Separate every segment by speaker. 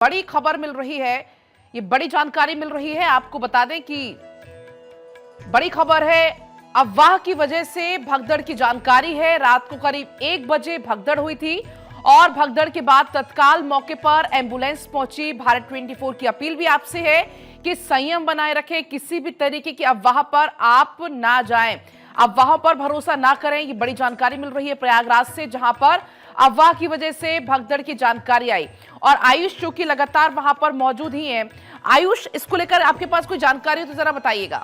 Speaker 1: बड़ी खबर मिल रही है, ये बड़ी जानकारी मिल रही है। आपको बता दें कि बड़ी खबर है, अफवाह की वजह से भगदड़ की जानकारी है। रात को करीब 1 बजे भगदड़ हुई थी और भगदड़ के बाद तत्काल मौके पर एम्बुलेंस पहुंची। भारत 24 की अपील भी आपसे है कि संयम बनाए रखें, किसी भी तरीके की अफवाह पर आप ना जाएं, अफवाहों पर भरोसा ना करें। ये बड़ी जानकारी मिल रही है प्रयागराज से, जहां पर अफवाह की वजह से भगदड़ की जानकारी आई और आयुष जो कि लगातार वहां पर मौजूद ही हैं। आयुष, इसको लेकर आपके पास कोई जानकारी हो तो जरा बताइएगा।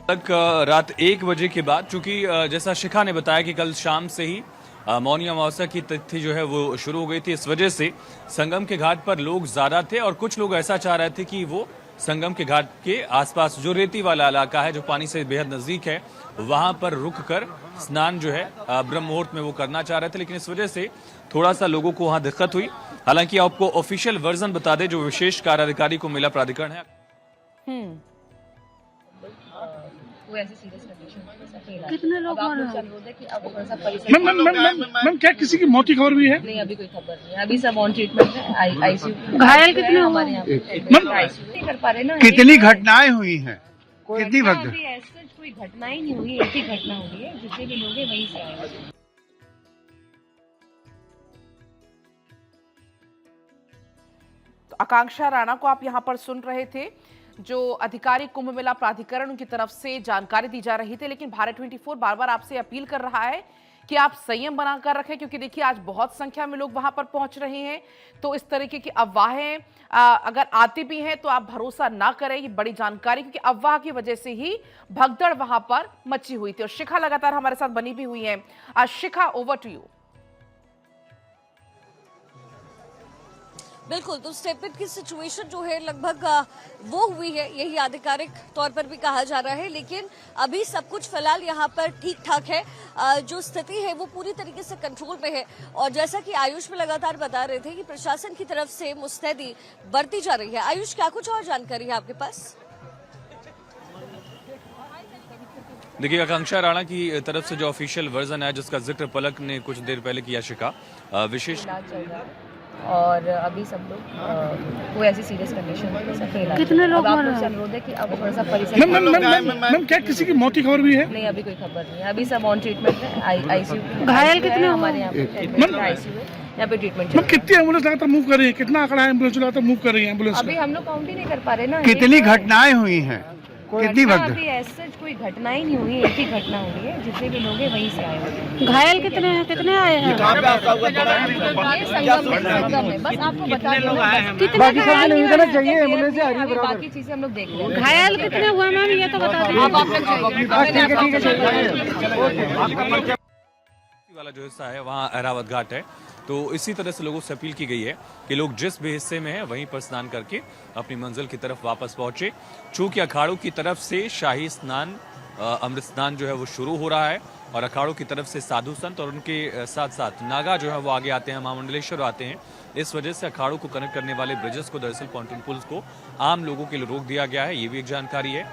Speaker 2: तक रात 1 बजे के बाद, चूंकि जैसा शिखा ने बताया कि कल शाम से ही मौनी अमावस्या की तिथि जो है वो शुरू हो गई थी, इस वजह से संगम के घाट पर लोग ज्यादा थे और कुछ लोग ऐसा चाह रहे थे कि वो संगम के घाट के आसपास जो रेती वाला इलाका है, जो पानी से बेहद नजदीक है, वहां पर रुक कर स्नान जो है ब्रह्म मुहूर्त में वो करना चाह रहे थे। लेकिन इस वजह से थोड़ा सा लोगों को वहां दिक्कत हुई। हालांकि आपको ऑफिशियल वर्जन बता दें जो विशेष कार्य अधिकारी को मिला प्राधिकरण है।
Speaker 3: कितने लोग मैम क्या किसी की मौत की खबर भी है?
Speaker 4: नहीं, अभी कोई खबर नहीं है। अभी सब ऑन ट्रीटमेंट है। आईसीयू
Speaker 3: घायल कितने हमारे यहाँ
Speaker 4: नहीं कर पा रहे ना।
Speaker 5: कितनी घटनाएं हुई हैं? कितनी भगदड़?
Speaker 4: अभी ऐसा कोई घटना ही नहीं हुई, एक ही घटना हुई है। जितने भी लोग हैं वहीं से आए हैं।
Speaker 1: तो आकांक्षा राणा को आप यहां पर सुन रहे थे, जो अधिकारी कुंभ मेला प्राधिकरण की तरफ से जानकारी दी जा रही थी। लेकिन भारत 24 बार बार आपसे अपील कर रहा है कि आप संयम बनाकर रखें, क्योंकि देखिए आज बहुत संख्या में लोग वहां पर पहुंच रहे हैं। तो इस तरीके की अफवाहें अगर आती भी हैं तो आप भरोसा ना करें। ये बड़ी जानकारी, क्योंकि अफवाह की वजह से ही भगदड़ वहां पर मची हुई थी। और शिखा लगातार हमारे साथ बनी भी हुई है। शिखा, ओवर टू यू।
Speaker 6: बिल्कुल, तो स्टेपिड की सिचुएशन जो है लगभग वो हुई है, यही आधिकारिक तौर पर भी कहा जा रहा है। लेकिन अभी सब कुछ फिलहाल यहाँ पर ठीक ठाक है। जो स्थिति है वो पूरी तरीके से कंट्रोल पे है। और जैसा कि आयुष में लगातार बता रहे थे कि प्रशासन की तरफ से मुस्तैदी बरती जा रही है। आयुष, क्या कुछ और जानकारी है आपके पास?
Speaker 2: देखिए, आकांक्षा राणा की तरफ से जो ऑफिशियल वर्जन है, जिसका जिक्र पलक ने कुछ देर पहले किया, शिखा, विशेष
Speaker 4: और अभी सब लोग कोई ऐसी सीरियस कंडीशन में
Speaker 3: कितने लोग
Speaker 4: आप लोग से अनुरोध है कि अब थोड़ा सा परिसर
Speaker 3: मैम क्या किसी की मौत की खबर भी है?
Speaker 4: नहीं, अभी कोई खबर नहीं है। अभी सब ऑन ट्रीटमेंट है। आईसीयू
Speaker 3: घायल कितने
Speaker 4: हमारे यहाँ पे आईसीयू है, यहाँ पे ट्रीटमेंट चल रहा है।
Speaker 3: कितनी एम्बुलेंस लगातार मूव कर रही है? कितना आंकड़ा एम्बुलेंस लगातार मूव कर रही है एम्बुलेंस?
Speaker 4: अभी हम लोग काउंट ही नहीं कर पा रहे ना।
Speaker 5: कितनी घटनाएं हुई हैं? कितनी भगदड़?
Speaker 4: अभी ऐसा कोई घटना ही नहीं हुई, एक ही घटना हुई है। जितने भी लोग हैं वहीं से आए हैं।
Speaker 3: घायल कितने हैं? कितने आए हैं?
Speaker 4: ये संगम है, बस आपको बता दें
Speaker 3: कितने चाहिए एम्बुलेंस से आ रही है।
Speaker 4: बाकी चीजें हम लोग देख रहे हैं।
Speaker 3: घायल कितने हुए मैम, ये तो बता दें।
Speaker 2: वाला जो हिस्सा है वहाँ अहरावत घाट है। तो इसी तरह से लोगों से अपील की गई है कि लोग जिस भी हिस्से में हैं वहीं पर स्नान करके अपनी मंजिल की तरफ वापस पहुंचे। चूंकि अखाड़ों की तरफ से शाही स्नान, अमृत स्नान जो है वो शुरू हो रहा है और अखाड़ों की तरफ से साधु संत और उनके साथ साथ नागा जो है वो आगे आते हैं, महामंडलेश्वर आते हैं। इस वजह से अखाड़ों को कनेक्ट करने वाले ब्रिजेस को, दरअसल पॉन्टून पुल्स को आम लोगों के लिए रोक दिया गया है। ये भी एक जानकारी है।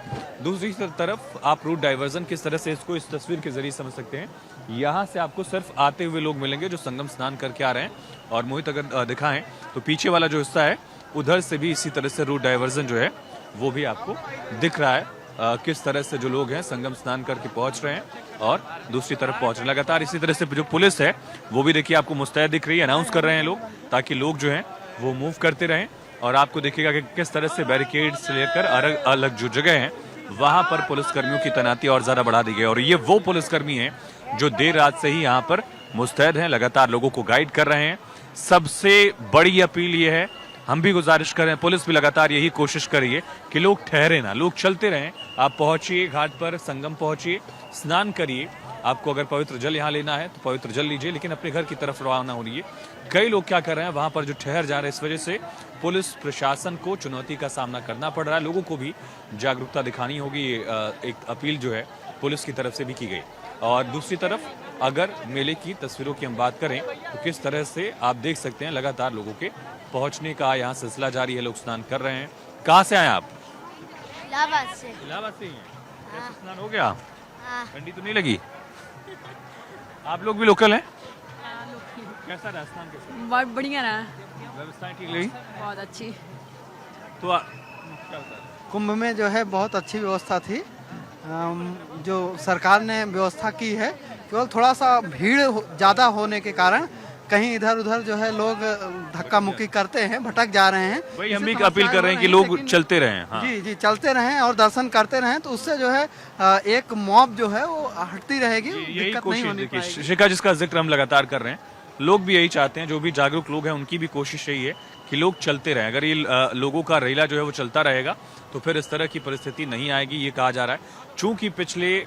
Speaker 2: दूसरी तरफ आप रूट डाइवर्जन किस तरह से इसको इस तस्वीर के जरिए समझ सकते हैं। यहाँ से आपको सिर्फ आते हुए लोग मिलेंगे जो संगम स्नान करके आ रहे हैं। और मोहित, अगर दिखाएं तो पीछे वाला जो हिस्सा है उधर से भी इसी तरह से रूट डाइवर्जन जो है वो भी आपको दिख रहा है। किस तरह से जो लोग हैं संगम स्नान करके पहुंच रहे हैं और दूसरी तरफ पहुंच रहे हैं। लगातार इसी तरह से जो पुलिस है वो भी देखिए आपको मुस्तैद दिख रही है, अनाउंस कर रहे हैं लोग, ताकि लोग जो हैं वो मूव करते रहें। और आपको देखिएगा कि किस तरह से बैरिकेड से लेकर अलग अलग जो जगह हैं वहां पर पुलिसकर्मियों की तैनाती और ज्यादा बढ़ा दी गई। और ये वो पुलिसकर्मी हैं जो देर रात से ही यहाँ पर मुस्तैद हैं, लगातार लोगों को गाइड कर रहे हैं। सबसे बड़ी अपील ये है, हम भी गुजारिश कर रहे हैं, पुलिस भी लगातार यही कोशिश कर रही है कि लोग ठहरे ना, लोग चलते रहें। आप पहुंचिए घाट पर, संगम पहुंचिए, स्नान करिए। आपको अगर पवित्र जल यहाँ लेना है तो पवित्र जल लीजिए, लेकिन अपने घर की तरफ रवाना होइए। कई लोग क्या कर रहे हैं, वहां पर जो ठहर जा रहे हैं, इस वजह से पुलिस प्रशासन को चुनौती का सामना करना पड़ रहा है। लोगों को भी जागरूकता दिखानी होगी। एक अपील जो है पुलिस की तरफ से भी की गई। और दूसरी तरफ अगर मेले की तस्वीरों की हम बात करें तो किस तरह से आप देख सकते हैं लगातार लोगों के पहुंचने का यहाँ सिलसिला जारी है। लोग स्नान कर रहे हैं। कहाँ से आए आप?
Speaker 7: इलाहाबाद से।
Speaker 2: इलाहाबाद से ही हैं। कैसे स्नान हो गया? ठंडी तो नहीं लगी? आप लोग भी लोकल हैं? कैसा रहा स्नान? कैसा
Speaker 8: बहुत बढ़िया रहा,
Speaker 2: व्यवस्थाएं ठीक लगी?
Speaker 8: बहुत अच्छी।
Speaker 2: तो क्या बता रहे?
Speaker 9: कुंभ में जो है बहुत अच्छी व्यवस्था थी। जो सरकार ने व्यवस्था की है, केवल थोड़ा सा भीड़ ज़्यादा होने के कारण कहीं इधर उधर जो है लोग धक्का मुक्की करते हैं, भटक जा रहे हैं।
Speaker 2: वही हम भी
Speaker 9: इससे
Speaker 2: अपील कर रहे हैं कि
Speaker 9: समस्याएं हो
Speaker 2: लोग
Speaker 9: लेकिन-
Speaker 2: चलते रहें। हाँ।
Speaker 9: जी जी, चलते रहें और दर्शन करते रहें, तो उससे जो है एक मॉब जो है वो हटती रहेगी,
Speaker 2: यही
Speaker 9: दिक्कत नहीं
Speaker 2: कोशिश
Speaker 9: होनी
Speaker 2: देखिए
Speaker 9: पाएगी।
Speaker 2: शिखा, जिसका जिक्र हम लगातार कर रहे हैं, लोग भी यही चाहते हैं, जो भी जागरूक लोग हैं उनकी भी कोशिश यही है कि लोग चलते रहें। अगर ये लोगों का रेला जो है वो चलता रहेगा तो फिर इस तरह की परिस्थिति नहीं आएगी, ये कहा जा रहा है। चूंकि पिछले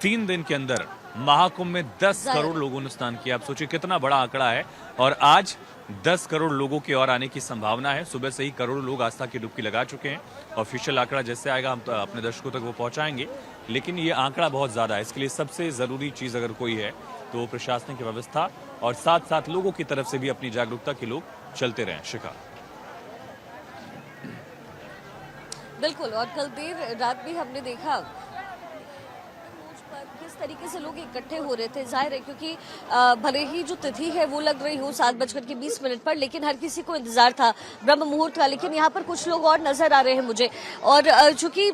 Speaker 2: 3 दिन के अंदर महाकुंभ में 10 करोड़ लोगों ने स्नान किया। आप सोचिए कितना बड़ा आंकड़ा है, और आज 10 करोड़ लोगों के और आने की संभावना है। सुबह से ही करोड़ों लोग आस्था की डुबकी लगा चुके हैं। ऑफिशियल आंकड़ा जैसे आएगा हम तो अपने दर्शकों तक वो पहुंचाएंगे, लेकिन ये आंकड़ा बहुत ज्यादा है। इसके लिए सबसे जरूरी चीज अगर कोई है तो प्रशासनिक व्यवस्था, और साथ साथ लोगों की तरफ से भी अपनी जागरूकता के लोग चलते रहें। शिखा,
Speaker 6: बिल्कुल। और कल देर रात भी हमने देखा पर किस तरीके से लोग इकट्ठे हो रहे थे। जाहिर है क्योंकि भले ही जो तिथि है वो लग रही हो 7:20 पर, लेकिन हर किसी को इंतजार था ब्रह्म मुहूर्त का। लेकिन यहाँ पर कुछ लोग और नजर आ रहे हैं मुझे, और चूंकि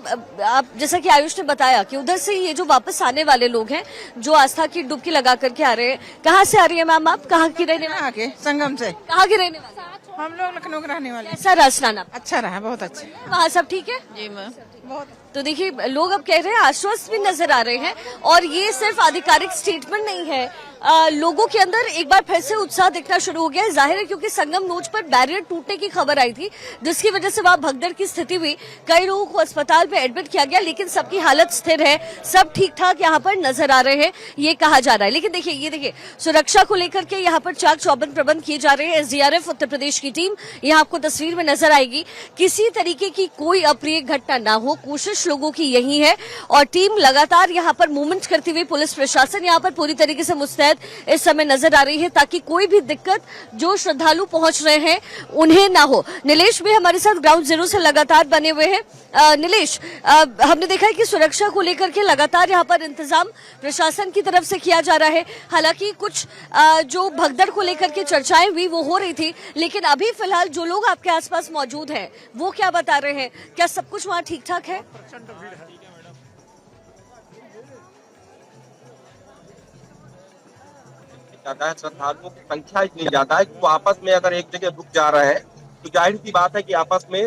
Speaker 6: आप जैसा कि आयुष ने बताया कि उधर से ये जो वापस आने वाले लोग हैं जो आस्था की डुबकी लगा करके आ रहे हैं। कहाँ से आ रही है मैम आप? कहाँ की रहने वाले?
Speaker 10: आगे संगम से।
Speaker 6: कहाँ के रहने वाले?
Speaker 10: हम लोग लखनऊ के रहने वाले।
Speaker 6: कैसा रहा स्नान?
Speaker 10: अच्छा रहा, बहुत अच्छा।
Speaker 6: वहाँ सब ठीक है?
Speaker 10: जी मैम, बहुत।
Speaker 6: तो देखिए लोग अब कह रहे हैं, आश्वस्त भी नजर आ रहे हैं, और ये सिर्फ आधिकारिक स्टेटमेंट नहीं है। लोगों के अंदर एक बार फिर से उत्साह दिखना शुरू हो गया है। जाहिर है क्योंकि संगम नोच पर बैरियर टूटने की खबर आई थी, जिसकी वजह से वहां भगदड़ की स्थिति हुई। कई लोगों को अस्पताल में एडमिट किया गया, लेकिन सबकी हालत स्थिर है, सब ठीक ठाक यहाँ पर नजर आ रहे हैं, ये कहा जा रहा है। लेकिन देखिए ये देखिए सुरक्षा को लेकर के यहाँ पर चाक चौबंद प्रबंध किए जा रहे हैं। एसडीआरएफ उत्तर प्रदेश की टीम यहाँ आपको तस्वीर में नजर आएगी। किसी तरीके की कोई अप्रिय घटना ना हो, कोशिश लोगों की यही है, और टीम लगातार यहाँ पर मूवमेंट करती हुई पुलिस प्रशासन यहाँ पर पूरी तरीके से मुस्तैद इस समय नजर आ रही है, ताकि कोई भी दिक्कत जो श्रद्धालु पहुंच रहे हैं उन्हें ना हो। नीलेश भी हमारे साथ ग्राउंड जीरो से लगातार बने हुए हैं। नीलेश, हमने देखा है कि सुरक्षा को लेकर के लगातार यहाँ पर इंतजाम प्रशासन की तरफ से किया जा रहा है। हालांकि कुछ जो भगदड़ को लेकर के चर्चाएं हुई वो हो रही थी, लेकिन अभी फिलहाल जो लोग आपके आसपास मौजूद हैं वो क्या बता रहे हैं? क्या सब कुछ वहाँ ठीक ठाक है?
Speaker 11: ज्यादा है, श्रद्धालुओं की संख्या इतनी ज्यादा है कि वो आपस में अगर एक जगह रुक जा रहे हैं तो जाहिर सी बात है कि आपस में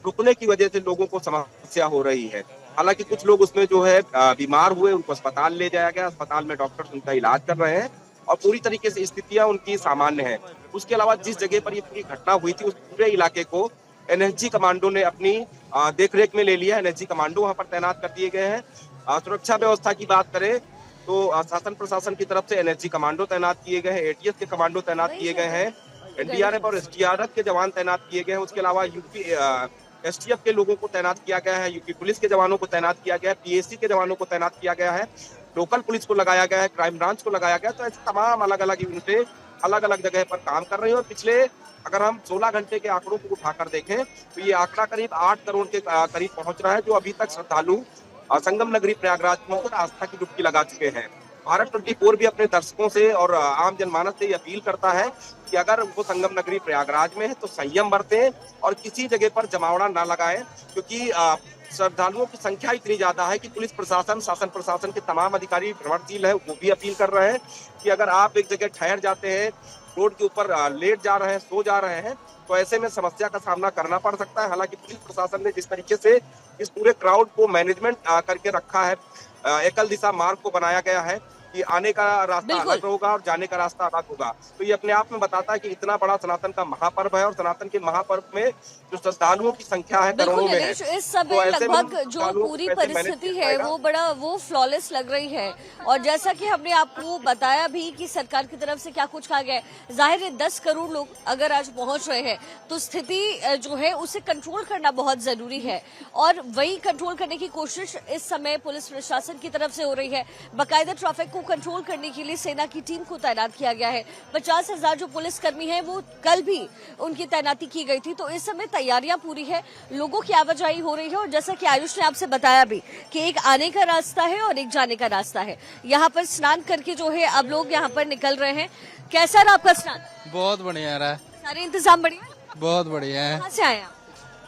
Speaker 11: रुकने की वजह से लोगों को समस्या हो रही है। हालांकि कुछ लोग उसमें जो है बीमार हुए, उनको अस्पताल ले जाया गया, अस्पताल में डॉक्टर उनका इलाज कर रहे हैं और पूरी तरीके से स्थितियां उनकी सामान्य है। उसके अलावा जिस जगह पर ये पूरी घटना हुई थी उस पूरे इलाके को एनएसजी कमांडो ने अपनी देखरेख में ले लिया। एनएसजी कमांडो वहां पर तैनात कर दिए गए हैं। सुरक्षा व्यवस्था की बात करें तो शासन प्रशासन की तरफ से एनएसजी कमांडो तैनात किए गए हैं, एटीएस के कमांडो तैनात किए गए हैं, एनडीआरएफ और एसडीआरएफ के जवान तैनात किए गए हैं। उसके अलावा यूपी एसटीएफ के लोगों को तैनात किया गया है, यूपी पुलिस के जवानों को तैनात किया गया है, पीएससी के जवानों को तैनात किया गया है, लोकल पुलिस को लगाया गया है, क्राइम ब्रांच को लगाया गया है। तो ऐसे तमाम अलग अलग यूनिटें अलग अलग जगह पर काम कर रही है। और पिछले अगर हम 16 घंटे के आंकड़ों को उठाकर देखें तो ये आंकड़ा करीब 8 करोड़ के करीब पहुंच रहा है, जो अभी तक श्रद्धालु संगम नगरी प्रयागराज में होकर आस्था की डुबकी लगा चुके हैं। भारत 24 भी अपने दर्शकों से और आम जनमानस से ये अपील करता है कि अगर वो संगम नगरी प्रयागराज में है तो संयम बरतें और किसी जगह पर जमावड़ा ना लगाएं, क्योंकि श्रद्धालुओं की संख्या इतनी ज्यादा है कि पुलिस प्रशासन, शासन प्रशासन के तमाम अधिकारी भ्रमणशील है, वो भी अपील कर रहे हैं कि अगर आप एक जगह ठहर जाते हैं, रोड के ऊपर लेट जा रहे हैं, सो जा रहे हैं, तो ऐसे में समस्या का सामना करना पड़ सकता है। हालांकि पुलिस प्रशासन ने जिस तरीके से इस पूरे क्राउड को मैनेजमेंट करके रखा है, एकल दिशा मार्ग को बनाया गया है कि आने का रास्ता अलग होगा और जाने का रास्ता अलग होगा। तो ये अपने आप में बताता है कि इतना बड़ा सनातन का महापर्व है और सनातन के महापर्व में जो श्रद्धालुओं की संख्या है करोड़ों में है।
Speaker 6: इस समय लगभग जो पूरी परिस्थिति है वो फ्लॉलेस लग रही है। और जैसा कि हमने आपको बताया भी कि सरकार की तरफ से क्या कुछ कहा गया है, जाहिर है 10 करोड़ लोग अगर आज पहुंच रहे हैं तो स्थिति जो है उसे कंट्रोल करना बहुत जरूरी है, और वही कंट्रोल करने की कोशिश इस समय पुलिस प्रशासन की तरफ से हो रही है। बाकायदा ट्रैफिक को कंट्रोल करने के लिए सेना की टीम को तैनात किया गया है। 50,000 जो पुलिसकर्मी हैं वो कल भी उनकी तैनाती की गई थी। तो इस समय तैयारियां पूरी है, लोगों की आवाजाही हो रही है, और जैसा कि आयुष ने आपसे बताया भी कि एक आने का रास्ता है और एक जाने का रास्ता है। यहाँ पर स्नान करके जो है अब लोग यहाँ पर निकल रहे हैं। कैसा रहा आपका स्नान?
Speaker 9: बहुत बढ़िया रहा,
Speaker 6: सारे इंतजाम बढ़िया?
Speaker 9: बहुत बढ़िया है।
Speaker 6: कहाँ से आए आप?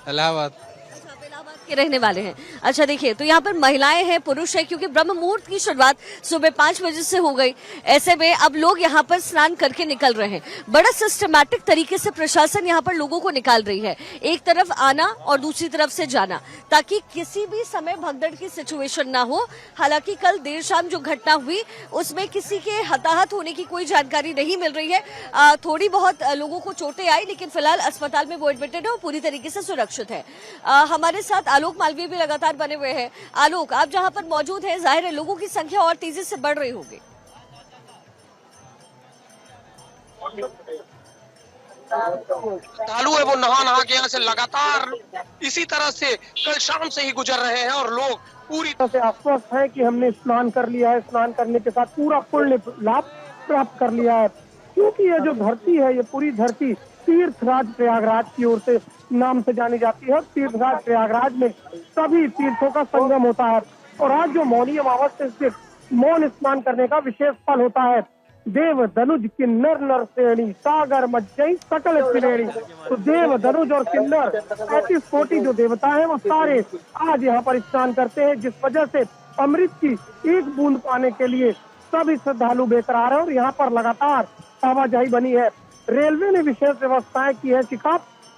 Speaker 9: इलाहाबाद
Speaker 6: अच्छा, आप इलाहाबाद के रहने वाले हैं। अच्छा, देखिए तो यहाँ पर महिलाएं हैं, पुरुष हैं, क्योंकि ब्रह्म मुहूर्त की शुरुआत सुबह 5 बजे से हो गई। ऐसे में अब लोग यहाँ पर स्नान करके निकल रहे हैं। बड़ा सिस्टमैटिक तरीके से प्रशासन यहाँ पर लोगों को निकाल रही है, एक तरफ आना और दूसरी तरफ से जाना, ताकि किसी भी समय भगदड़ की सिचुएशन ना हो। हालांकि कल देर शाम जो घटना हुई उसमें किसी के हताहत होने की कोई जानकारी नहीं मिल रही है। थोड़ी बहुत लोगों को चोटें आई, लेकिन फिलहाल अस्पताल में वो एडमिटेड है और पूरी तरीके से सुरक्षित है। हमारे साथ आलोक मालवीय भी लगातार बने हुए हैं। आलोक, आप जहां पर मौजूद हैं, जाहिर है लोगों की संख्या और तेजी से बढ़ रही होगी।
Speaker 11: चालू है, वो नहा के यहाँ से लगातार इसी तरह से कल शाम से ही गुजर रहे हैं और लोग पूरी
Speaker 3: तरह से आश्वस्त है कि हमने स्नान कर लिया है, स्नान करने के साथ पूरा पुण्य लाभ प्राप्त कर लिया है। क्योंकि ये जो धरती है, ये पूरी धरती तीर्थराज प्रयागराज की ओर से नाम से जानी जाती है। तीर्थराज प्रयागराज में सभी तीर्थों का संगम होता है और आज जो मौनी अमावस्या से मौन स्नान करने का विशेष फल होता है। देव धनुज किन्नर नर श्रेणी सागर मज्जई सकल त्रिवेणी। तो देव धनुज और किन्नर 35 कोटि जो देवता है वो सारे आज यहाँ पर स्नान करते हैं, जिस वजह से अमृत की एक बूंद पाने के लिए सभी श्रद्धालु बेकरार है और यहाँ पर लगातार आवाजाही बनी है। रेलवे ने विशेष व्यवस्थाएं की है कि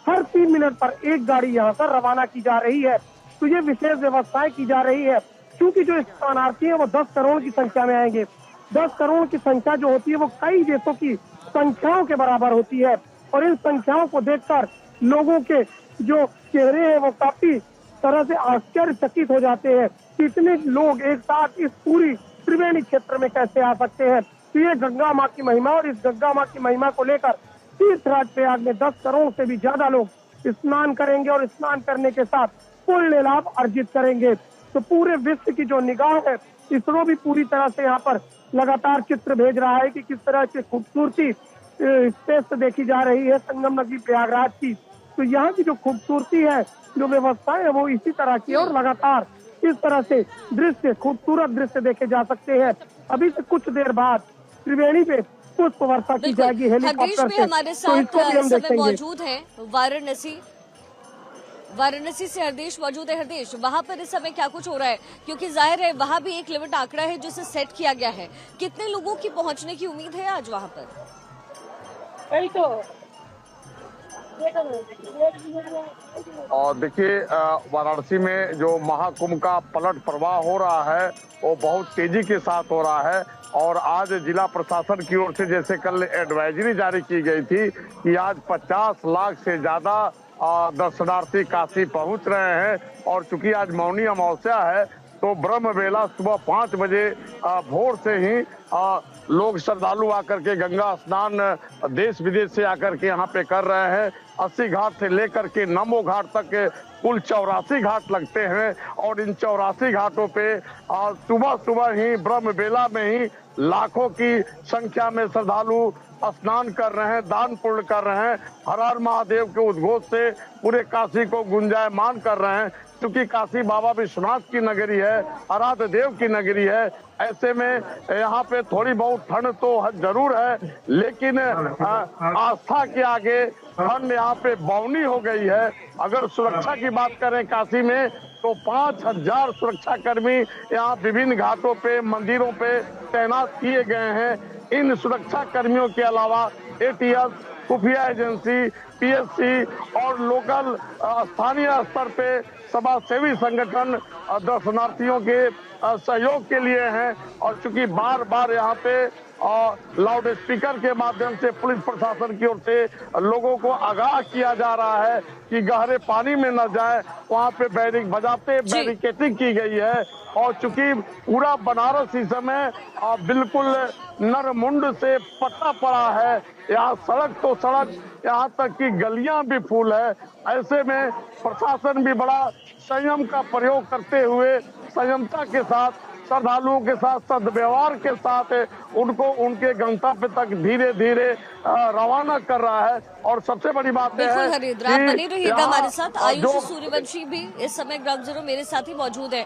Speaker 3: हर 3 मिनट पर एक गाड़ी यहाँ से रवाना की जा रही है। तो ये विशेष व्यवस्थाएं की जा रही है क्योंकि जो स्नानार्थी है वो 10 करोड़ की संख्या में आएंगे। 10 करोड़ की संख्या जो होती है वो कई देशों की संख्याओं के बराबर होती है और इन संख्याओं को देखकर लोगों के जो चेहरे हैं वो काफी तरह से आश्चर्यचकित हो जाते हैं कि इतने लोग एक साथ इस पूरी त्रिवेणी क्षेत्र में कैसे आ सकते हैं। तो ये गंगा माँ की महिमा और इस गंगा माँ की महिमा को लेकर तीर्थराज प्रयाग में 10 करोड़ से भी ज्यादा लोग स्नान करेंगे और स्नान करने के साथ पुण्य लाभ अर्जित करेंगे। तो पूरे विश्व की जो निगाह है, इसरो भी पूरी तरह से यहाँ पर लगातार चित्र भेज रहा है कि किस तरह की खूबसूरती स्पेस से देखी जा रही है संगम नगरी प्रयागराज की। तो यहाँ की जो खूबसूरती है, जो व्यवस्था है, वो इसी तरह की है और लगातार इस तरह से दृश्य, खूबसूरत दृश्य देखे जा सकते हैं। अभी से कुछ देर बाद त्रिवेणी पे पुष्प वर्षा की जाएगी हेलीकॉप्टर से,
Speaker 6: हमारे
Speaker 3: तो इसको भी हम
Speaker 6: साथ
Speaker 3: देखेंगे।
Speaker 6: मौजूद हैं वाराणसी से हरदेश मौजूद है। हरदेश, वहाँ पर इस समय क्या कुछ हो रहा है? क्योंकि जाहिर है वहाँ भी एक लिमिट आंकड़ा है जिसे सेट किया गया है। कितने लोगों की पहुँचने की उम्मीद है आज वहाँ पर?
Speaker 8: और देखिए, वाराणसी में जो महाकुंभ का पलट प्रवाह हो रहा है वो बहुत तेजी के साथ हो रहा है और आज जिला प्रशासन की ओर से जैसे कल एडवाइजरी जारी की गई थी कि आज 50 लाख से ज्यादा दर्शनार्थी काशी पहुंच रहे हैं और चूंकि आज मौनी अमावस्या है तो ब्रह्म बेला सुबह 5 बजे भोर से ही लोग श्रद्धालु आकर के गंगा स्नान देश विदेश से आकर के यहाँ पे कर रहे हैं। 80 घाट से लेकर के नमो घाट तक कुल 84 घाट लगते हैं और इन 84 घाटों पे सुबह सुबह ही ब्रह्म बेला में ही लाखों की संख्या में श्रद्धालु स्नान कर रहे हैं, दान पुण्य कर रहे हैं, हर हर महादेव के उद्घोष से पूरे काशी को गुंजायमान कर रहे हैं। क्योंकि काशी बाबा विश्वनाथ की नगरी है, आराध्य देव की नगरी है, ऐसे में यहाँ पे थोड़ी बहुत ठंड तो जरूर है, लेकिन आस्था के आगे ठंड यहाँ पे बौनी हो गई है। अगर सुरक्षा की बात करें काशी में तो 5000 सुरक्षा कर्मी यहाँ विभिन्न घाटों पे, मंदिरों पे तैनात किए गए हैं। इन सुरक्षा कर्मियों के अलावा एटीएस, खुफिया एजेंसी, पीएससी और लोकल स्थानीय स्तर पे समाज सेवी संगठन दर्शनार्थियों के सहयोग के लिए हैं और चूंकि बार बार यहाँ पे लाउड स्पीकर के माध्यम से पुलिस प्रशासन की ओर से लोगों को आगाह किया जा रहा है कि गहरे पानी में न जाए, वहाँ पे बैरिकेटिंग की गई है और चूंकि पूरा बनारस इस समय बिल्कुल नरमुंड से पट्टा पड़ा है, यहाँ सड़क तो सड़क, यहाँ तक कि गलियां भी फूल है। ऐसे में प्रशासन भी बड़ा संयम का प्रयोग करते हुए संयमता के साथ श्रद्धालुओं के साथ सद्व्यवहार के साथ उनको उनके गंतव्य तक धीरे धीरे रवाना कर रहा है। और सबसे बड़ी बात
Speaker 6: बिल्कुल हरिद्रा, आप बने रहिएगा हमारे साथ। आयुष सूर्यवंशी भी इस समय ग्राउंड जीरो मेरे साथ ही मौजूद है।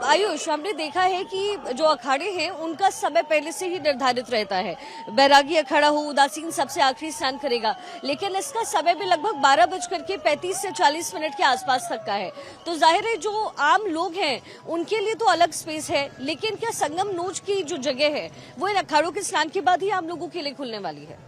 Speaker 6: आयुष, हमने देखा है कि जो अखाड़े हैं उनका समय पहले से ही निर्धारित रहता है। बैरागी अखाड़ा हो, उदासीन सबसे आखिरी स्नान करेगा, लेकिन इसका समय भी लगभग 12:35 से 40 मिनट के आसपास तक का है। तो जाहिर है जो आम लोग हैं उनके लिए तो अलग स्पेस है, लेकिन क्या संगम नोच की जो जगह है वो इन अखाड़ों के स्नान के बाद ही आम लोगों के लिए खुलने वाली है?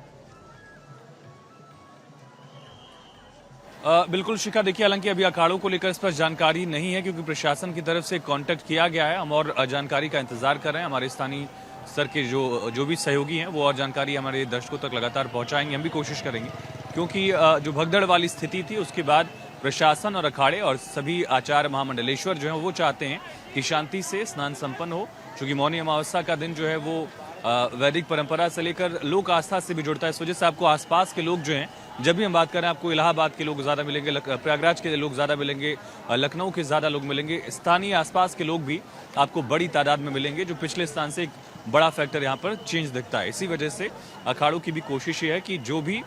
Speaker 2: बिल्कुल शिखा, देखिए हालांकि अभी अखाड़ों को लेकर इस पर जानकारी नहीं है, क्योंकि प्रशासन की तरफ से कांटेक्ट किया गया है। हम और जानकारी का इंतजार कर रहे हैं। हमारे स्थानीय स्तर के जो भी सहयोगी हैं वो और जानकारी हमारे दर्शकों तक लगातार पहुंचाएंगे। हम भी कोशिश करेंगे, क्योंकि जो भगदड़ वाली स्थिति थी उसके बाद प्रशासन और अखाड़े और सभी आचार्य महामंडलेश्वर जो हैं वो चाहते हैं कि शांति से स्नान संपन्न हो, क्योंकि मौनी अमावस्या का दिन जो है वो वैदिक परंपरा से लेकर लोक आस्था से भी जुड़ता है। इस वजह से आपको आसपास के लोग जो हैं, जब भी हम बात करें, आपको इलाहाबाद के लोग ज़्यादा मिलेंगे, प्रयागराज के लोग ज़्यादा मिलेंगे, लखनऊ के ज़्यादा लोग मिलेंगे, स्थानीय आसपास के लोग भी आपको बड़ी तादाद में मिलेंगे, जो पिछले स्थान से एक बड़ा फैक्टर यहाँ पर चेंज दिखता है। इसी वजह से अखाड़ों की भी कोशिश ये है कि जो भी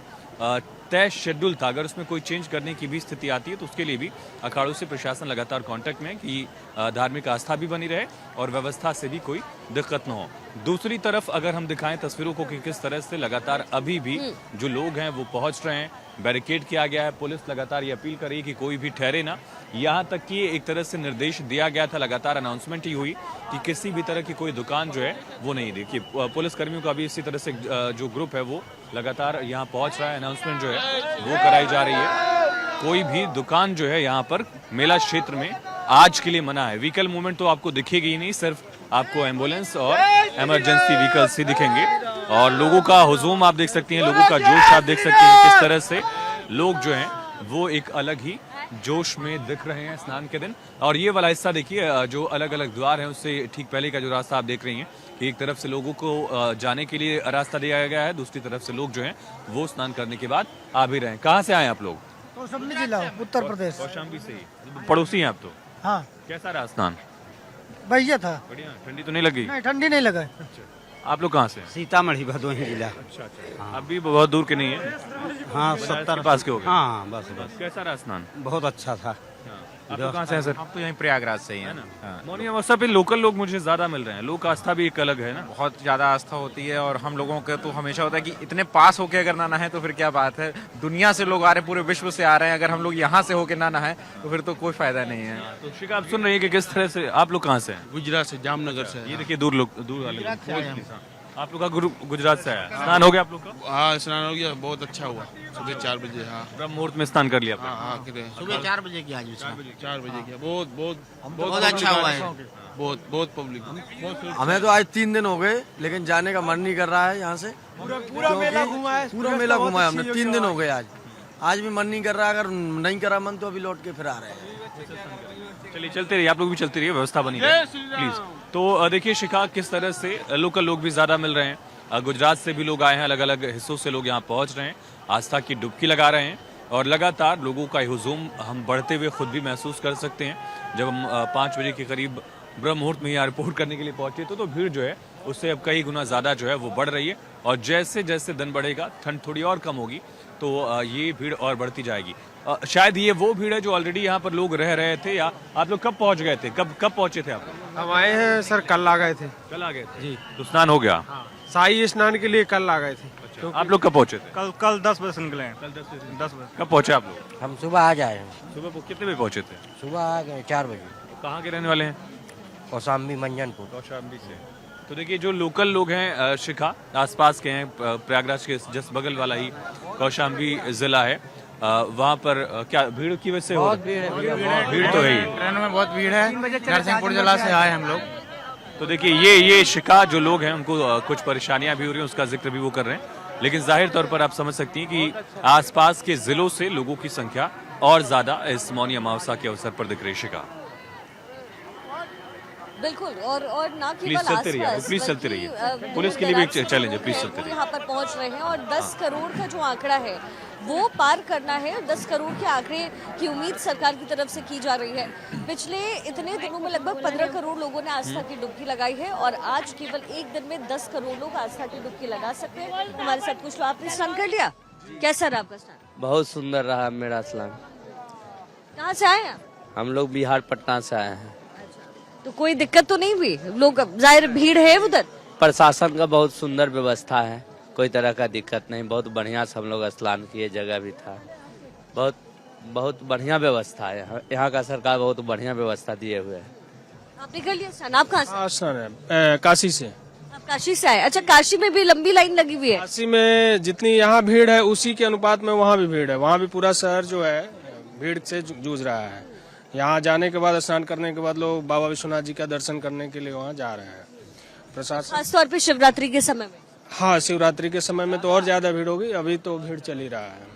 Speaker 2: तय शेड्यूल था, अगर उसमें कोई चेंज करने की भी स्थिति आती है तो उसके लिए भी अखाड़ों से प्रशासन लगातार कांटेक्ट में है कि धार्मिक आस्था भी बनी रहे और व्यवस्था से भी कोई दिक्कत न हो। दूसरी तरफ अगर हम दिखाएं तस्वीरों को कि किस तरह से लगातार अभी भी जो लोग हैं वो पहुंच रहे हैं, बैरिकेड किया गया है, पुलिस लगातार ये अपील कर रही है कि कोई भी ठहरे ना। यहाँ तक कि एक तरह से निर्देश दिया गया था, लगातार अनाउंसमेंट ही हुई कि किसी भी तरह की कोई दुकान जो है वो नहीं। देखिए पुलिस कर्मियों का भी इसी तरह से जो ग्रुप है वो लगातार यहाँ पहुंच रहा है, अनाउंसमेंट जो है वो कराई जा रही है। कोई भी दुकान जो है यहाँ पर मेला क्षेत्र में आज के लिए मना है। व्हीकल मूवमेंट तो आपको दिखेगी ही नहीं, सिर्फ आपको एम्बुलेंस और इमरजेंसी व्हीकल्स ही दिखेंगे। और लोगों का हुजूम आप देख सकती हैं, लोगों का जोश आप देख सकते हैं, किस तरह से लोग जो हैं वो एक अलग ही जोश में दिख रहे हैं स्नान के दिन। और ये वाला हिस्सा देखिए, जो अलग अलग द्वार हैं उससे ठीक पहले का जो रास्ता आप देख रही हैं कि एक तरफ से लोगों को जाने के लिए रास्ता दिया गया है, दूसरी तरफ से लोग जो हैं वो स्नान करने के बाद आ भी रहे हैं। कहाँ से आए आप लोग?
Speaker 3: कौशाम्बी जिला, उत्तर प्रदेश।
Speaker 2: कौशाम्बी से ही पड़ोसी हैं आप तो?
Speaker 3: हाँ।
Speaker 2: कैसा रहा स्नान?
Speaker 3: बढ़िया था।
Speaker 2: बढ़िया। ठंडी तो नहीं लगी?
Speaker 3: नहीं, ठंडी नहीं लगा।
Speaker 2: आप लोग कहाँ से?
Speaker 9: सीतामढ़ी भदोही जिला।
Speaker 2: अच्छा अच्छा। अब भी बहुत दूर के नहीं है?
Speaker 9: हाँ,
Speaker 2: 70 पास के हो गए?
Speaker 9: हाँ, बस।
Speaker 2: कैसा रहा स्नान?
Speaker 9: बहुत अच्छा था।
Speaker 2: आप लोग कहाँ से हैं सर?
Speaker 12: हम तो यहीं प्रयागराज से ही हैं ना।
Speaker 2: मौनी अमावस्या पे लोकल लोग मुझे ज्यादा मिल रहे हैं। लोक आस्था भी एक अलग है ना?
Speaker 12: बहुत ज्यादा आस्था होती है, और हम लोगों का तो हमेशा होता है कि इतने पास होके अगर ना नहाए तो फिर क्या बात है। दुनिया से लोग आ रहे हैं, पूरे विश्व से आ रहे हैं, अगर हम लोग यहाँ से होके ना नहाए तो फिर तो कोई फायदा नहीं है।
Speaker 2: तो शिखा, आप सुन रही है कि किस तरह से आप लोग कहाँ से हैं?
Speaker 13: गुजरात से, जामनगर से।
Speaker 2: ये देखिए दूर वाले आप लोग का गुजरात से आया। स्नान हो गया आप लोग का?
Speaker 13: हाँ, स्नान हो गया, बहुत अच्छा हुआ। सुबह 4 बजे। हाँ,
Speaker 2: ब्रह्म मुहूर्त में स्नान कर लिया?
Speaker 13: हाँ,
Speaker 12: सुबह 4 बजे किया।
Speaker 13: 4 बजे किया। बहुत
Speaker 12: अच्छा हुआ है।
Speaker 13: बहुत पब्लिक।
Speaker 9: हमें तो आज 3 दिन हो गए, लेकिन जाने का मन नहीं कर रहा है यहाँ से। पूरा मेला घुमा है। पूरा मेला घुमा है हमने, 3 दिन हो गए। आज भी मन नहीं कर रहा। अगर नहीं करा मन तो अभी लौट के फिर आ रहे हैं।
Speaker 2: चलिए चलते रहिए, आप लोग भी चलते रहिए, व्यवस्था बनी रहे प्लीज। तो देखिए शिखा, किस तरह से लोकल लोग भी ज्यादा मिल रहे हैं। गुजरात से भी लोग आए हैं, अलग अलग हिस्सों से लोग यहाँ पहुंच रहे हैं, आस्था की डुबकी लगा रहे हैं। और लगातार लोगों का हुजूम हम बढ़ते हुए खुद भी महसूस कर सकते हैं। जब हम 5 बजे के करीब ब्रह्म मुहूर्त में यहाँ रिपोर्ट करने के लिए पहुंचे तो भीड़ जो है उससे अब कई गुना ज्यादा जो है वो बढ़ रही है। और जैसे जैसे दिन बढ़ेगा, ठंड थोड़ी और कम होगी तो ये भीड़ और बढ़ती जाएगी। शायद ये वो भीड़ है जो ऑलरेडी यहाँ पर लोग रह रहे थे, या आप लोग कब पहुँच गए थे? कब पहुँचे थे आप?
Speaker 14: हम आए हैं सर, कल आ गए थे।
Speaker 2: कल आ गए थे जी? तो स्नान हो गया?
Speaker 14: हाँ, शाही स्नान के लिए कल आ गए थे।
Speaker 2: तो आप लोग कब पहुँचे थे?
Speaker 14: कल 10 बजे से निकले हैं।
Speaker 2: कल 10 बजे। कब पहुँचे आप लोग?
Speaker 9: हम सुबह आ जाए।
Speaker 2: सुबह कितने बजे पहुँचे थे?
Speaker 9: सुबह आ गए 4 बजे।
Speaker 2: कहाँ के रहने वाले हैं?
Speaker 9: कौशाम्बी मंजनपुर।
Speaker 2: कौशाम्बी से। तो देखिए जो लोकल लोग हैं शिखा, आसपास के हैं, प्रयागराज के जस्ट बगल वाला ही कौशाम्बी जिला है, वहाँ पर क्या भीड़ की वजह से
Speaker 9: बहुत भीड़ है।
Speaker 2: भीड़ तो है ही।
Speaker 12: ट्रेनों में बहुत भीड़ है। नरसिंहपुर जिला से आए हम लोग।
Speaker 2: तो देखिए ये शिखा जो लोग हैं उनको कुछ परेशानियां भी हो रही हैं, उसका जिक्र भी वो कर रहे हैं। लेकिन जाहिर तौर पर आप समझ सकती हैं कि आसपास के जिलों से लोगों की संख्या और ज्यादा इस मौनी अमावस्या के अवसर पर दिख रही। शिखा
Speaker 6: बिल्कुल। और ना केवल
Speaker 2: प्लीज चलते रहिए, पुलिस के लिए भी एक चैलेंज है, प्लीज चलते रहिए।
Speaker 6: यहाँ पर पहुँच रहे हैं और 10 करोड़ का जो आंकड़ा है वो पार करना है। 10 करोड़ के आंकड़े की उम्मीद सरकार की तरफ से की जा रही है। पिछले इतने दिनों में लगभग 15 करोड़ लोगों ने आस्था की डुबकी लगाई है और आज केवल एक दिन में 10 करोड़ लोग आस्था की डुबकी लगा सकते हैं। हमारे साथ कुछ लोग, आपने स्नान कर लिया? कैसा रहा आपका स्नान?
Speaker 15: बहुत सुंदर रहा मेरा स्नान।
Speaker 6: कहाँ से आए हैं?
Speaker 15: हम लोग बिहार पटना से आए हैं।
Speaker 6: तो कोई दिक्कत तो नहीं हुई? लोग, जाहिर भीड़ है उधर?
Speaker 15: प्रशासन का बहुत सुंदर व्यवस्था है, कोई तरह का दिक्कत नहीं। बहुत बढ़िया से हम लोग स्नान किए, जगह भी था। बहुत बढ़िया व्यवस्था है यहाँ का। सरकार बहुत बढ़िया व्यवस्था दिए हुए है।
Speaker 6: आपने कर लिया स्नान? आप कहाँ से?
Speaker 14: हाँ, स्नान है काशी से।
Speaker 6: आप काशी से आए? अच्छा, काशी में भी लंबी लाइन लगी हुई है?
Speaker 14: काशी में जितनी यहाँ भीड़ है उसी के अनुपात में वहाँ भी भीड़ है। वहाँ भी पूरा शहर जो है भीड़ से जूझ रहा है। यहाँ जाने के बाद, स्नान करने के बाद लोग बाबा विश्वनाथ जी का दर्शन करने के लिए वहाँ जा रहे हैं। प्रशासन
Speaker 6: खासतौर पे शिवरात्रि के समय में?
Speaker 14: हाँ, शिवरात्रि के समय में तो और ज्यादा भीड़ होगी। अभी तो भीड़ चल ही रहा है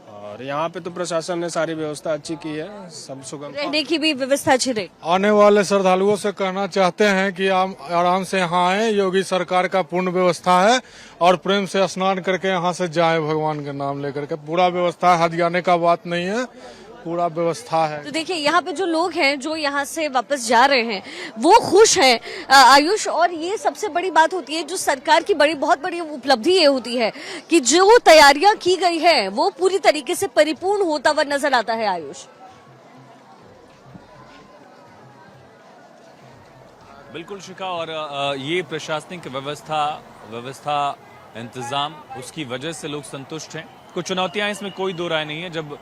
Speaker 14: और यहाँ पे तो प्रशासन ने सारी व्यवस्था अच्छी की है। सब सुगम
Speaker 6: रहने की भी व्यवस्था अच्छी रही।
Speaker 16: आने वाले श्रद्धालुओं से कहना चाहते हैं कि आप आराम से यहाँ आए। योगी सरकार का पूर्ण व्यवस्था है और प्रेम से स्नान करके यहाँ से जाए भगवान के नाम लेकर के। पूरा व्यवस्था है, हदियाने का बात नहीं है, पूरा व्यवस्था है।
Speaker 6: तो देखिए, यहाँ पे जो लोग हैं जो यहाँ से वापस जा रहे हैं वो खुश हैं आयुष। और ये सबसे बड़ी बात होती है, जो सरकार की बहुत बड़ी उपलब्धि ये होती है कि जो तैयारियां की गई है वो पूरी तरीके से परिपूर्ण होता हुआ नजर आता है। आयुष,
Speaker 2: बिल्कुल शिखा, और ये प्रशासनिक व्यवस्था इंतजाम, उसकी वजह से लोग संतुष्ट हैं। कुछ चुनौतियां इसमें कोई दो राय नहीं है। जब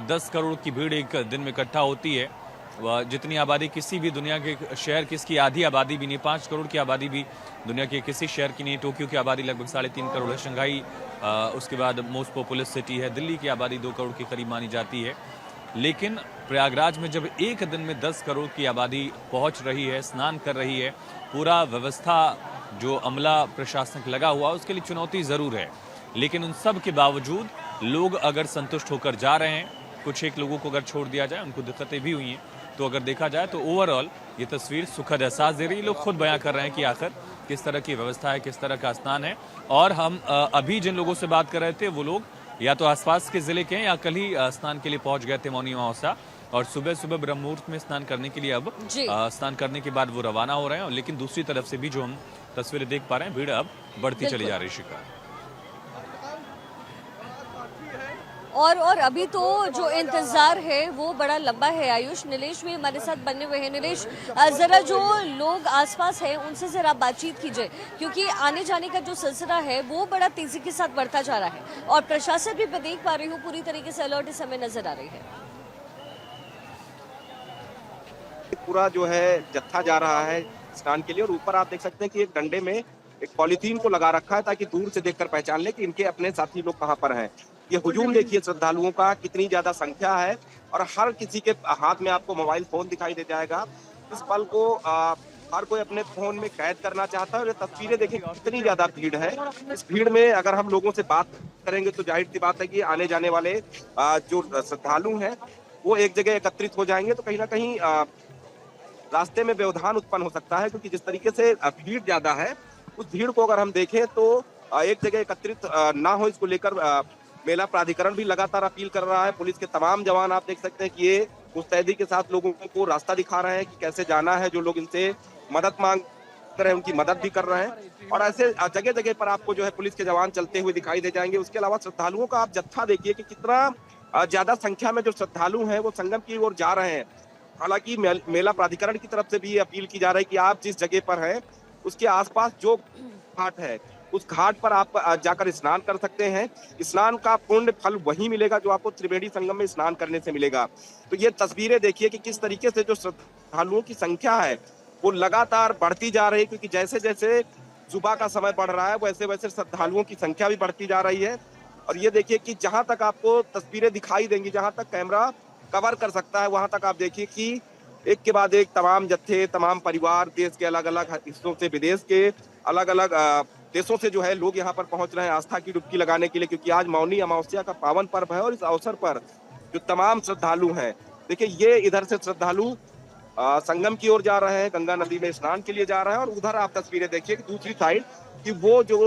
Speaker 2: 10 करोड़ की भीड़ एक दिन में इकट्ठा होती है, जितनी आबादी किसी भी दुनिया के शहर की, इसकी आधी आबादी भी नहीं, 5 करोड़ की आबादी भी दुनिया के किसी शहर की नहीं। टोक्यो की आबादी लगभग 3.5 करोड़ है। शंघाई उसके बाद मोस्ट पॉपुलस सिटी है। दिल्ली की आबादी 2 करोड़ के करीब मानी जाती है। लेकिन प्रयागराज में जब एक दिन में 10 करोड़ की आबादी पहुंच रही है, स्नान कर रही है, पूरा व्यवस्था जो अमला प्रशासनिक लगा हुआ, उसके लिए चुनौती जरूर है। लेकिन उन सब के बावजूद लोग अगर संतुष्ट होकर जा रहे हैं, कुछ एक लोगों को अगर छोड़ दिया जाए, उनको दिक्कतें भी हुई हैं, तो अगर देखा जाए तो ओवरऑल ये तस्वीर सुखद एहसास दे रही है। लोग खुद बयां कर रहे हैं कि आखिर किस तरह की व्यवस्था है, किस तरह का स्नान है। और हम अभी जिन लोगों से बात कर रहे थे, वो लोग या तो आसपास के जिले के हैं या कल ही स्नान के लिए पहुंच गए थे मौनी अमावस्या, और सुबह सुबह ब्रह्म मुहूर्त में स्नान करने के लिए अब स्नान करने के बाद वो रवाना हो रहे हैं। लेकिन दूसरी तरफ से भी जो हम तस्वीरें देख पा रहे हैं, भीड़ अब बढ़ती चली जा रही है। शिखा,
Speaker 6: और अभी तो जो इंतजार है वो बड़ा लंबा है। आयुष, नीलेश भी हमारे साथ बने हुए हैं। नीलेश, जरा जो लोग आसपास हैं उनसे जरा बातचीत कीजिए, क्योंकि आने जाने का जो सिलसिला है वो बड़ा तेजी के साथ बढ़ता जा रहा है और प्रशासन भी मैं देख पा रही हूँ पूरी तरीके से अलर्ट इस समय नजर आ रही है।
Speaker 11: पूरा जो है जत्था जा रहा है स्नान के लिए, और ऊपर आप देख सकते हैं कि एक डंडे में एक पॉलीथीन को लगा रखा है ताकि दूर से देखकर पहचान ले कि इनके अपने साथी लोग कहाँ पर हैं। ये हुजूम देखिए श्रद्धालुओं का, कितनी ज्यादा संख्या है, और हर किसी के हाथ में आपको मोबाइल फोन दिखाई दे जाएगा। इस पल को हर कोई अपने फोन में कैद करना चाहता है। और ये तस्वीरें देखिए कितनी ज्यादा भीड़ है। इस भीड़ में अगर हम लोगों से बात करेंगे तो जाहिर सी बात है कि आने जाने वाले जो श्रद्धालु हैं वो एक जगह एकत्रित हो जाएंगे, तो कहीं ना कहीं रास्ते में व्यवधान उत्पन्न हो सकता है, क्योंकि जिस तरीके से भीड़ ज्यादा है, उस भीड़ को अगर हम देखें तो एक जगह एकत्रित ना हो, इसको लेकर मेला प्राधिकरण भी लगातार अपील कर रहा है। पुलिस के तमाम जवान आप देख सकते हैं कि ये मुस्तैदी के साथ लोगों को रास्ता दिखा रहे हैं कि कैसे जाना है। जो लोग इनसे मदद मांग रहे हैं उनकी मदद भी कर रहे हैं, और ऐसे जगह जगह पर आपको जो है पुलिस के जवान चलते हुए दिखाई दे जाएंगे। उसके अलावा श्रद्धालुओं का आप जत्था देखिए कि कितना ज्यादा संख्या में जो श्रद्धालु हैं वो संगम की ओर जा रहे हैं। हालांकि मेला प्राधिकरण की तरफ से भी अपील की जा रही है कि आप जिस जगह पर हैं उसके आसपास जो घाट है उस घाट पर आप जाकर स्नान कर सकते हैं। स्नान का पूर्ण फल वही मिलेगा जो आपको त्रिवेणी संगम में स्नान करने से मिलेगा। तो ये तस्वीरें देखिए कि किस तरीके से जो श्रद्धालुओं की संख्या है वो लगातार बढ़ती जा रही है, क्योंकि जैसे जैसे सुबह का समय बढ़ रहा है वैसे वैसे श्रद्धालुओं की संख्या भी बढ़ती जा रही है। और ये देखिए कि जहां तक आपको तस्वीरें दिखाई देंगी, जहां तक कैमरा कवर कर सकता है, वहां तक आप देखिए कि एक के बाद एक तमाम जत्थे, तमाम परिवार, देश के अलग अलग हिस्सों से, विदेश के अलग अलग देशों से जो है लोग यहाँ पर पहुंच रहे हैं आस्था की डुबकी लगाने के लिए, क्योंकि आज मौनी अमावस्या का पावन पर्व है। और इस अवसर पर जो तमाम श्रद्धालु हैं, देखिए ये इधर से श्रद्धालु संगम की ओर जा रहे हैं, गंगा नदी में स्नान के लिए जा रहे हैं, और उधर आप तस्वीरें देखिए कि दूसरी साइड कि वो जो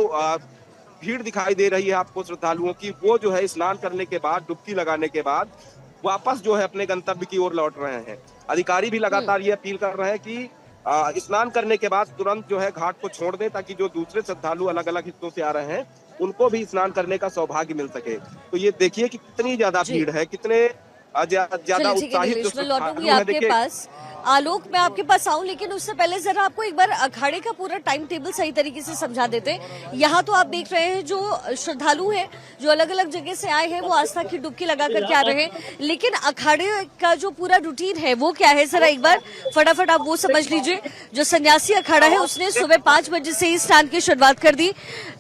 Speaker 11: भीड़ दिखाई दे रही है आपको श्रद्धालुओं की, वो जो है स्नान करने के बाद, डुबकी लगाने के बाद वापस जो है अपने गंतव्य की ओर लौट रहे हैं। अधिकारी भी लगातार ये अपील कर रहे हैं कि स्नान करने के बाद तुरंत जो है घाट को छोड़ दें, ताकि जो दूसरे श्रद्धालु अलग अलग हिस्सों से आ रहे हैं उनको भी स्नान करने का सौभाग्य मिल सके। तो ये देखिए कि कितनी ज्यादा भीड़ है, कितने ज्यादा उत्साहित जो श्रद्धालु हैं।
Speaker 6: आपके पास आलोक, मैं आपके पास आऊं, लेकिन उससे पहले जरा आपको एक बार अखाड़े का पूरा टाइम टेबल सही तरीके से समझा देते हैं। यहाँ तो आप देख रहे हैं जो श्रद्धालु हैं जो अलग अलग जगह से आए हैं वो आस्था की डुबकी लगा करके आ रहे हैं, लेकिन अखाड़े का जो पूरा रूटीन है वो क्या है, जरा एक बार फटाफट आप वो समझ लीजिए। जो सन्यासी अखाड़ा है उसने सुबह 5 बजे से ही स्नान की शुरुआत कर दी।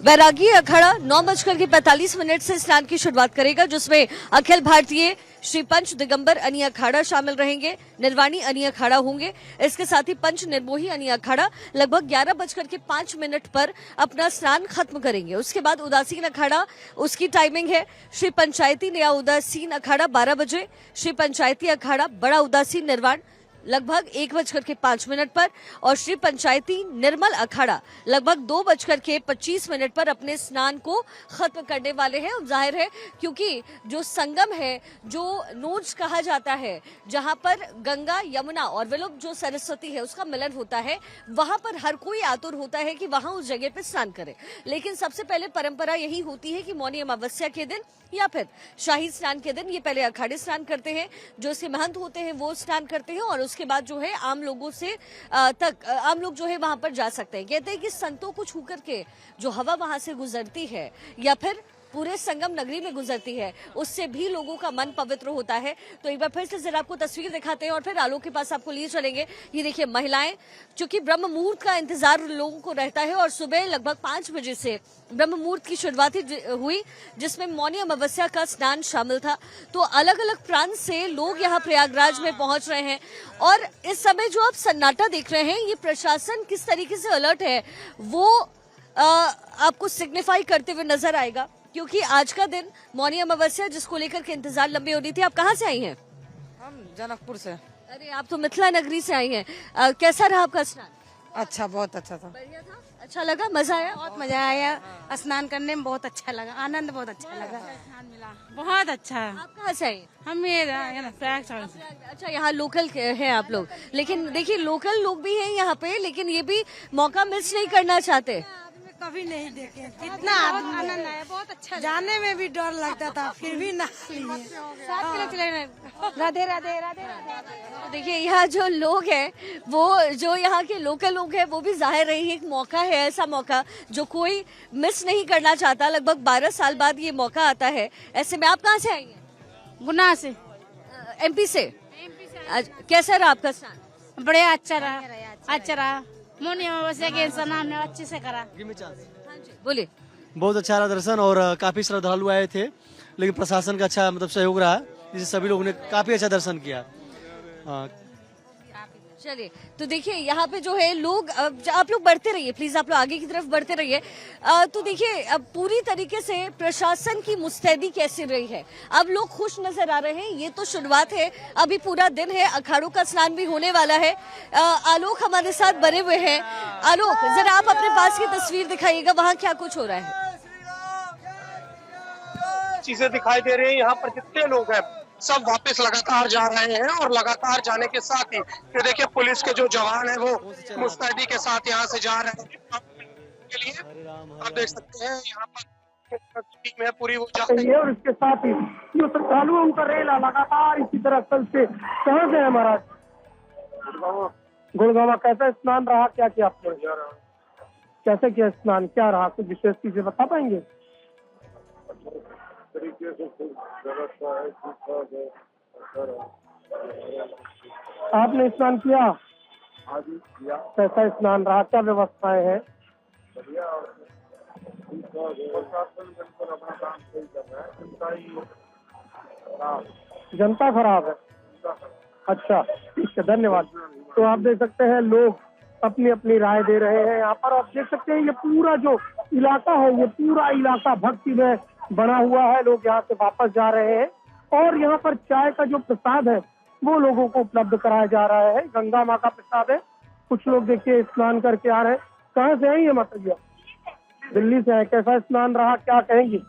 Speaker 6: वैरागी अखाड़ा 9:45 से स्नान की शुरुआत करेगा, जिसमें अखिल भारतीय श्री पंच दिगंबर अनी अखाड़ा शामिल रहेंगे, निर्वाणी अनी अखाड़ा होंगे। इसके साथ ही पंच निर्मोही अनी अखाड़ा लगभग 11:05 पर अपना स्नान खत्म करेंगे। उसके बाद उदासीन अखाड़ा, उसकी टाइमिंग है श्री पंचायती नया उदासीन अखाड़ा 12 बजे, श्री पंचायती अखाड़ा बड़ा उदासीन निर्वाण लगभग 1:05 पर, और श्री पंचायती निर्मल अखाड़ा लगभग 2:25 पर अपने स्नान को खत्म करने वाले हैं। जाहिर है क्योंकि जो संगम है, जो नोड्स कहा जाता है, जहां पर गंगा यमुना और विलुप्त जो सरस्वती है उसका मिलन होता है, वहां पर हर कोई आतुर होता है कि वहां उस जगह पे स्नान करे। लेकिन सबसे पहले परंपरा यही होती है कि मौनी अमावस्या के दिन या फिर शाही स्नान के दिन ये पहले अखाड़े स्नान करते हैं, जो इसके महंत होते हैं वो स्नान करते हैं, और उसके बाद जो है आम लोगों से आम लोग जो है वहां पर जा सकते हैं। कहते हैं कि संतों को छू करके जो हवा वहां से गुजरती है या फिर पूरे संगम नगरी में गुजरती है, उससे भी लोगों का मन पवित्र होता है। तो एक बार फिर से जरा आपको तस्वीर दिखाते हैं और फिर आलोक के पास आपको लिए चलेंगे। ये देखिए महिलाएं, चूंकि ब्रह्म मुहूर्त का इंतजार लोगों को रहता है और सुबह लगभग 5 बजे से ब्रह्म मुहूर्त की शुरुआत हुई, जिसमें मौनी अमावस्या का स्नान शामिल था। तो अलग अलग प्रांत से लोग यहाँ प्रयागराज में पहुंच रहे हैं, और इस समय जो आप सन्नाटा देख रहे हैं, ये प्रशासन किस तरीके से अलर्ट है वो आपको सिग्निफाई करते हुए नजर आएगा, क्योंकि आज का दिन मौनी अमावस्या जिसको लेकर के इंतजार लंबी हो रही थी। आप कहाँ से आई हैं?
Speaker 10: हम जनकपुर से।
Speaker 6: अरे आप तो मिथिला नगरी से आई हैं। कैसा रहा आपका स्नान?
Speaker 10: अच्छा, बहुत अच्छा था।
Speaker 6: बढ़िया था? अच्छा लगा? मजा आया?
Speaker 10: बहुत मजा आया, स्नान करने में बहुत अच्छा लगा, आनंद बहुत अच्छा लगा, स्नान मिला, बहुत अच्छा।
Speaker 6: आप कहाँ से आई?
Speaker 10: हम ये प्रयागराज से।
Speaker 6: अच्छा, यहाँ लोकल हैं आप लोग, लेकिन देखिए लोकल लोग भी हैं यहाँ पे, लेकिन ये भी मौका मिस नहीं करना चाहते।
Speaker 10: कभी नहीं देखे, कितना आनंद आया, बहुत अच्छा। जाने में भी डर लगता था, फिर भी ना राधे राधे राधे।
Speaker 6: देखिए यहाँ जो लोग हैं, वो जो यहाँ के लोकल लोग हैं, वो भी जाहिर रही एक मौका है, ऐसा मौका जो कोई मिस नहीं करना चाहता। लगभग 12 साल बाद ये मौका आता है। ऐसे में आप कहाँ से आई हैं?
Speaker 10: गुना से।
Speaker 6: MP से। कैसा रहा आपका स्नान?
Speaker 10: बढ़िया, अच्छा रहा, अच्छा रहा। मौनी अमावस्या के स्नान में अच्छे से करा।
Speaker 6: बोलिए।
Speaker 17: बहुत अच्छा रहा दर्शन, और काफी श्रद्धालु आए थे, लेकिन प्रशासन का अच्छा सहयोग रहा, जिससे सभी लोगों ने काफी अच्छा दर्शन किया।
Speaker 6: चलिए, तो देखिए यहाँ पे जो है लोग, आप लोग बढ़ते रहिए प्लीज, आप लोग आगे की तरफ बढ़ते रहिए। तो देखिए अब पूरी तरीके से प्रशासन की मुस्तैदी कैसी रही है, अब लोग खुश नजर आ रहे हैं। ये तो शुरुआत है, अभी पूरा दिन है, अखाड़ों का स्नान भी होने वाला है। आलोक हमारे साथ बने हुए हैं। आलोक, जरा आप अपने पास की तस्वीर दिखाइएगा, वहाँ क्या कुछ हो रहा है?
Speaker 3: चीजें दिखाई दे रही है। यहाँ पर जितने लोग हैं सब वापस लगातार जा रहे हैं, और लगातार जाने के साथ ही ये देखिए पुलिस के जो जवान हैं वो मुस्तैदी के साथ यहाँ से जा रहे हैं के लिए। आप देख सकते हैं यहाँ पर टीम है पूरी, वो जा रही है, और इसके साथ ही जो श्रद्धालु उनका रेला लगातार इसी तरह चलते। कहाँ से है महाराज? गुड़गांव। कैसा स्नान रहा, क्या किया आपने? कैसे किया स्नान, क्या रहा, कुछ विशेष चीजें बता पाएंगे? तरीके से व्यवस्था है, आपने स्नान किया? हाँ जी किया। कैसा स्नान रहा, क्या व्यवस्थाएं हैं? बढ़िया, प्रशासन बिल्कुल अपना काम सही कर रहा है, जनता खराब है। अच्छा, ठीक है, धन्यवाद। तो आप देख सकते हैं लोग अपनी अपनी राय दे रहे हैं यहाँ पर। आप देख सकते हैं ये पूरा जो इलाका है, ये पूरा इलाका भक्ति में बना हुआ है। लोग यहाँ से वापस जा रहे हैं, और यहाँ पर चाय का जो प्रसाद है वो लोगों को उपलब्ध कराया जा रहा है। गंगा माँ का प्रसाद है। कुछ लोग देखिए स्नान करके आ रहे हैं। कहाँ से आई है माता जी? दिल्ली से है, कैसा स्नान रहा, क्या कहेंगी?